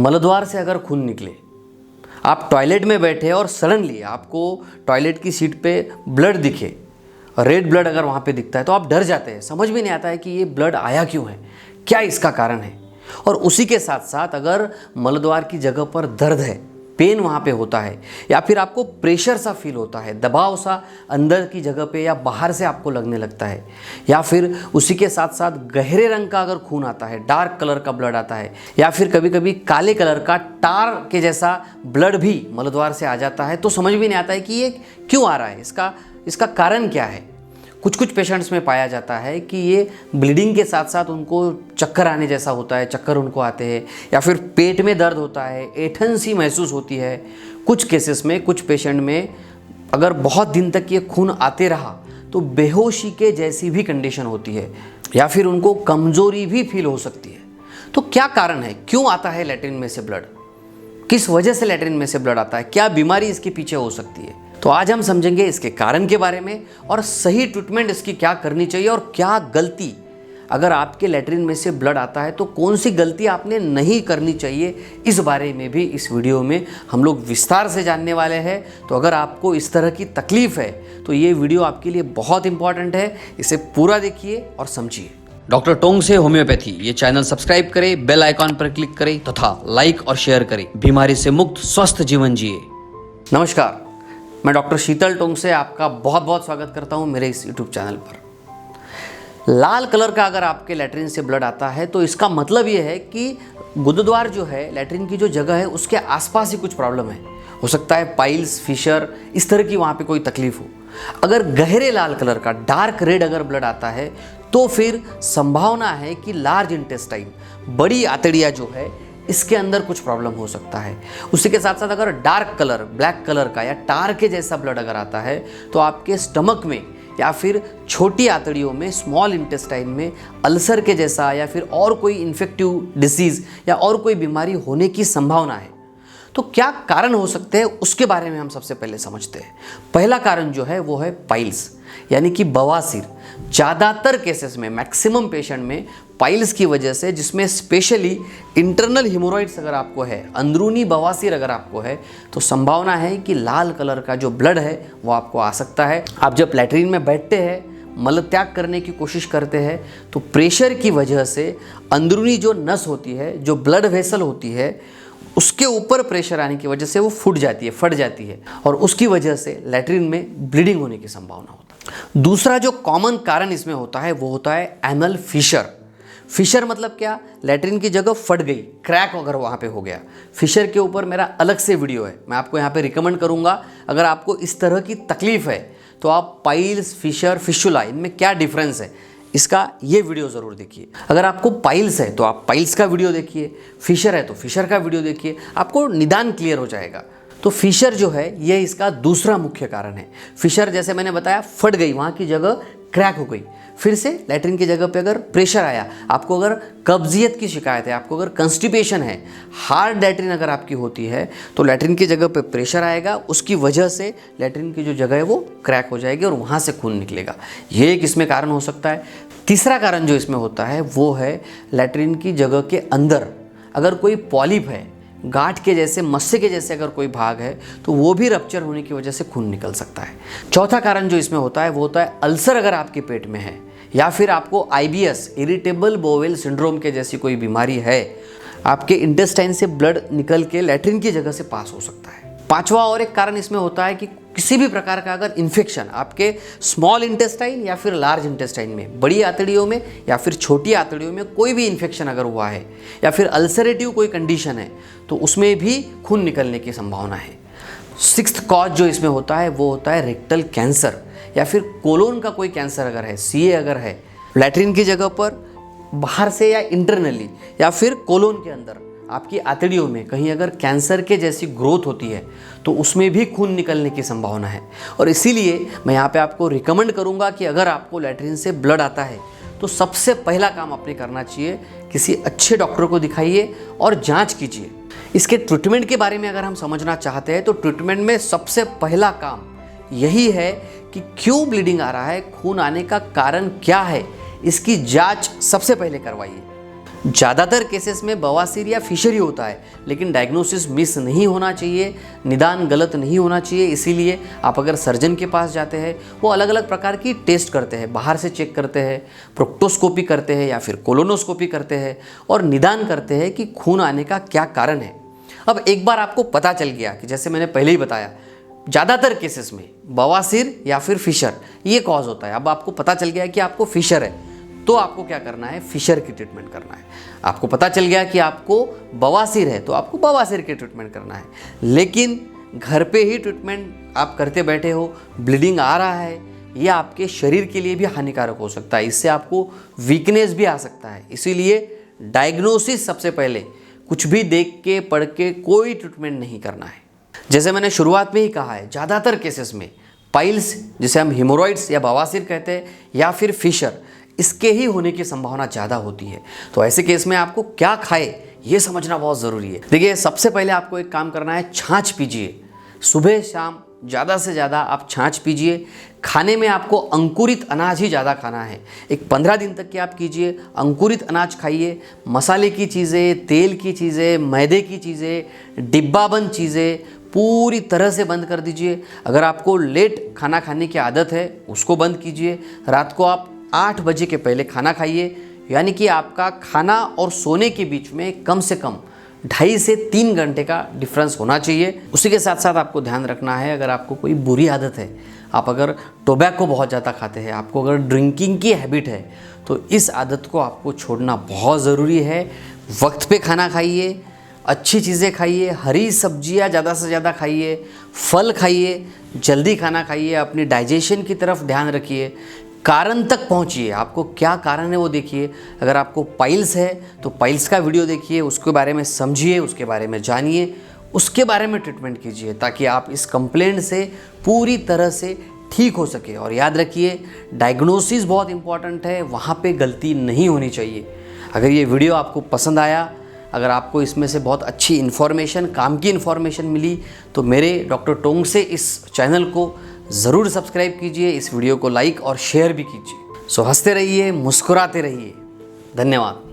मलद्वार से अगर खून निकले, आप टॉयलेट में बैठे और सडनली आपको टॉयलेट की सीट पे ब्लड दिखे, रेड ब्लड अगर वहाँ पे दिखता है तो आप डर जाते हैं, समझ में नहीं आता है कि ये ब्लड आया क्यों है, क्या इसका कारण है। और उसी के साथ साथ अगर मलद्वार की जगह पर दर्द है, पेन वहाँ पे होता है, या फिर आपको प्रेशर सा फील होता है, दबाव सा अंदर की जगह पे या बाहर से आपको लगने लगता है, या फिर उसी के साथ साथ गहरे रंग का अगर खून आता है, डार्क कलर का ब्लड आता है, या फिर कभी कभी काले कलर का टार के जैसा ब्लड भी मलद्वार से आ जाता है, तो समझ भी नहीं आता है कि ये क्यों आ रहा है, इसका कारण क्या है। कुछ पेशेंट्स में पाया जाता है कि ये ब्लीडिंग के साथ साथ उनको चक्कर आने जैसा होता है, चक्कर उनको आते हैं, या फिर पेट में दर्द होता है, ऐंठन सी महसूस होती है। कुछ केसेस में, कुछ पेशेंट में अगर बहुत दिन तक ये खून आते रहा तो बेहोशी के जैसी भी कंडीशन होती है, या फिर उनको कमज़ोरी भी फील हो सकती है। तो क्या कारण है, क्यों आता है लैट्रिन में से ब्लड, किस वजह से लैट्रिन में से ब्लड आता है, क्या बीमारी इसके पीछे हो सकती है। तो आज हम समझेंगे इसके कारण के बारे में और सही ट्रीटमेंट इसकी क्या करनी चाहिए, और क्या गलती, अगर आपके लैट्रिन में से ब्लड आता है तो कौन सी गलती आपने नहीं करनी चाहिए, इस बारे में भी इस वीडियो में हम लोग विस्तार से जानने वाले हैं। तो अगर आपको इस तरह की तकलीफ है तो ये वीडियो आपके लिए बहुत इंपॉर्टेंट है, इसे पूरा देखिए और समझिए। डॉक्टर टोंग से होम्योपैथी ये चैनल सब्सक्राइब करें, बेल आइकॉन पर क्लिक करें तथा लाइक और शेयर करें। बीमारी से मुक्त स्वस्थ जीवन जिए। नमस्कार, मैं डॉक्टर शीतल टोंग से आपका बहुत बहुत स्वागत करता हूं मेरे इस यूट्यूब चैनल पर। लाल कलर का अगर आपके लैट्रिन से ब्लड आता है तो इसका मतलब ये है कि गुदद्वार जो है, लैट्रिन की जो जगह है, उसके आसपास ही कुछ प्रॉब्लम है। हो सकता है पाइल्स, फिशर, इस तरह की वहाँ पे कोई तकलीफ हो। अगर गहरे लाल कलर का, डार्क रेड अगर ब्लड आता है तो फिर संभावना है कि लार्ज इंटेस्टाइन, बड़ी आंतड़ियाँ जो है, इसके अंदर कुछ प्रॉब्लम हो सकता है। उसी के साथ साथ अगर डार्क कलर, ब्लैक कलर का या टार के जैसा ब्लड अगर आता है तो आपके स्टमक में या फिर छोटी आंतड़ियों में, स्मॉल इंटेस्टाइन में अल्सर के जैसा या फिर और कोई इन्फेक्टिव डिसीज़ या और कोई बीमारी होने की संभावना है। तो क्या कारण हो सकते हैं उसके बारे में हम सबसे पहले समझते हैं। पहला कारण जो है वो है पाइल्स, यानी कि बवासीर। ज़्यादातर केसेस में, मैक्सिमम पेशेंट में पाइल्स की वजह से, जिसमें स्पेशली इंटरनल हिमोरॉइड्स अगर आपको है, अंदरूनी बवासीर अगर आपको है, तो संभावना है कि लाल कलर का जो ब्लड है वो आपको आ सकता है। आप जब लैट्रिन में बैठते हैं, मल त्याग करने की कोशिश करते हैं, तो प्रेशर की वजह से अंदरूनी जो नस होती है, जो ब्लड वेसल होती है, उसके ऊपर प्रेशर आने की वजह से वो फट जाती है और उसकी वजह से लैट्रिन में ब्लीडिंग होने की संभावना होती है। दूसरा जो कॉमन कारण इसमें होता है वो होता है एनल फिशर। फिशर मतलब क्या, लैट्रिन की जगह फट गई, क्रैक अगर वहाँ पे हो गया। फिशर के ऊपर मेरा अलग से वीडियो है, मैं आपको यहाँ पे रिकमेंड करूँगा। अगर आपको इस तरह की तकलीफ है तो आप पाइल्स, फिशर, फिशुला, इनमें क्या डिफरेंस है, इसका ये वीडियो ज़रूर देखिए। अगर आपको पाइल्स है तो आप पाइल्स का वीडियो देखिए, फिशर है तो फिशर का वीडियो देखिए, आपको निदान क्लियर हो जाएगा। तो फिशर जो है ये इसका दूसरा मुख्य कारण है। फिशर जैसे मैंने बताया, फट गई, वहाँ की जगह क्रैक हो गई, फिर से लैट्रिन की जगह पे अगर प्रेशर आया, आपको अगर कब्जियत की शिकायत है, आपको अगर कंस्टिपेशन है, हार्ड लैट्रिन अगर आपकी होती है, तो लैट्रिन की जगह पे प्रेशर आएगा, उसकी वजह से लैट्रिन की जो जगह है वो क्रैक हो जाएगी और वहाँ से खून निकलेगा। ये एक इसमें कारण हो सकता है। तीसरा कारण जो इसमें होता है वो है लैट्रिन की जगह के अंदर अगर कोई पॉलिप है, गांठ के जैसे, मस्से के जैसे अगर कोई भाग है, तो वो भी रप्चर होने की वजह से खून निकल सकता है। चौथा कारण जो इसमें होता है वो होता है अल्सर अगर आपके पेट में है, या फिर आपको IBS, इरिटेबल बोवेल सिंड्रोम के जैसी कोई बीमारी है, आपके इंटेस्टाइन से ब्लड निकल के लैट्रिन की जगह से पास हो सकता है। पांचवा और एक कारण इसमें होता है कि किसी भी प्रकार का अगर इन्फेक्शन आपके स्मॉल इंटेस्टाइन या फिर लार्ज इंटेस्टाइन में, बड़ी आंतड़ियों में या फिर छोटी आंतड़ियों में कोई भी इन्फेक्शन अगर हुआ है, या फिर अल्सरेटिव कोई कंडीशन है, तो उसमें भी खून निकलने की संभावना है। सिक्स्थ कॉज जो इसमें होता है वो होता है रेक्टल कैंसर, या फिर कोलोन का कोई कैंसर अगर है, CA अगर है, लैट्रिन की जगह पर बाहर से या इंटरनली या फिर कोलोन के अंदर आपकी आंतड़ियों में कहीं अगर कैंसर के जैसी ग्रोथ होती है तो उसमें भी खून निकलने की संभावना है। और इसीलिए मैं यहाँ पे आपको रिकमेंड करूँगा कि अगर आपको लैट्रिन से ब्लड आता है तो सबसे पहला काम आपने करना चाहिए, किसी अच्छे डॉक्टर को दिखाइए और जांच कीजिए। इसके ट्रीटमेंट के बारे में अगर हम समझना चाहते हैं तो ट्रीटमेंट में सबसे पहला काम यही है कि क्यों ब्लीडिंग आ रहा है, खून आने का कारण क्या है, इसकी जांच सबसे पहले करवाइए। ज़्यादातर केसेस में बवासीर या फिशर ही होता है, लेकिन डायग्नोसिस मिस नहीं होना चाहिए, निदान गलत नहीं होना चाहिए। इसीलिए आप अगर सर्जन के पास जाते हैं, वो अलग अलग प्रकार की टेस्ट करते हैं, बाहर से चेक करते हैं, प्रोक्टोस्कोपी करते हैं या फिर कोलोनोस्कोपी करते हैं और निदान करते हैं कि खून आने का क्या कारण है। अब एक बार आपको पता चल गया कि जैसे मैंने पहले ही बताया, ज़्यादातर केसेस में बवासीर या फिर फिशर ये कॉज होता है। अब आपको पता चल गया है कि आपको फिशर है, तो आपको क्या करना है, फिशर की ट्रीटमेंट करना है। आपको पता चल गया कि आपको बवासीर है, तो आपको बवासीर की ट्रीटमेंट करना है। लेकिन घर पे ही ट्रीटमेंट आप करते बैठे हो, ब्लीडिंग आ रहा है, ये आपके शरीर के लिए भी हानिकारक हो सकता है, इससे आपको वीकनेस भी आ सकता है। इसीलिए डायग्नोसिस सबसे पहले, कुछ भी देख के पढ़ के कोई ट्रीटमेंट नहीं करना है। जैसे मैंने शुरुआत में ही कहा है, ज़्यादातर केसेस में पाइल्स, जिसे हम हिमोरॉइड्स या बवासीर कहते हैं, या फिर फिशर, इसके ही होने की संभावना ज़्यादा होती है। तो ऐसे केस में आपको क्या खाए ये समझना बहुत ज़रूरी है। देखिए, सबसे पहले आपको एक काम करना है, छाछ पीजिए। सुबह शाम ज़्यादा से ज़्यादा आप छाछ पीजिए। खाने में आपको अंकुरित अनाज ही ज़्यादा खाना है। एक 15 दिन तक के आप कीजिए, अंकुरित अनाज खाइए। मसाले की चीज़ें, तेल की चीज़ें, मैदे की चीज़ें, डिब्बाबंद चीज़ें पूरी तरह से बंद कर दीजिए। अगर आपको लेट खाना खाने की आदत है, उसको बंद कीजिए। रात को आप 8 बजे के पहले खाना खाइए, यानी कि आपका खाना और सोने के बीच में कम से कम 2.5 से 3 घंटे का डिफरेंस होना चाहिए। उसी के साथ साथ आपको ध्यान रखना है, अगर आपको कोई बुरी आदत है, आप अगर टोबैको बहुत ज़्यादा खाते हैं, आपको अगर ड्रिंकिंग की हैबिट है, तो इस आदत को आपको छोड़ना बहुत ज़रूरी है। वक्त पे खाना खाइए, अच्छी चीज़ें खाइए, हरी सब्जियां ज़्यादा से ज़्यादा खाइए, फल खाइए, जल्दी खाना खाइए, अपनी डाइजेशन की तरफ ध्यान रखिए, कारण तक पहुंचिए। आपको क्या कारण है वो देखिए। अगर आपको पाइल्स है तो पाइल्स का वीडियो देखिए, उसके बारे में समझिए, उसके बारे में जानिए, उसके बारे में ट्रीटमेंट कीजिए, ताकि आप इस कंप्लेंट से पूरी तरह से ठीक हो सके। और याद रखिए, डायग्नोसिस बहुत इंपॉर्टेंट है, वहाँ पे गलती नहीं होनी चाहिए। अगर ये वीडियो आपको पसंद आया, अगर आपको इसमें से बहुत अच्छी इन्फॉर्मेशन, काम की इन्फॉर्मेशन मिली, तो मेरे डॉक्टर टोंग से इस चैनल को ज़रूर सब्सक्राइब कीजिए, इस वीडियो को लाइक और शेयर भी कीजिए। सो हंसते रहिए, मुस्कुराते रहिए। धन्यवाद।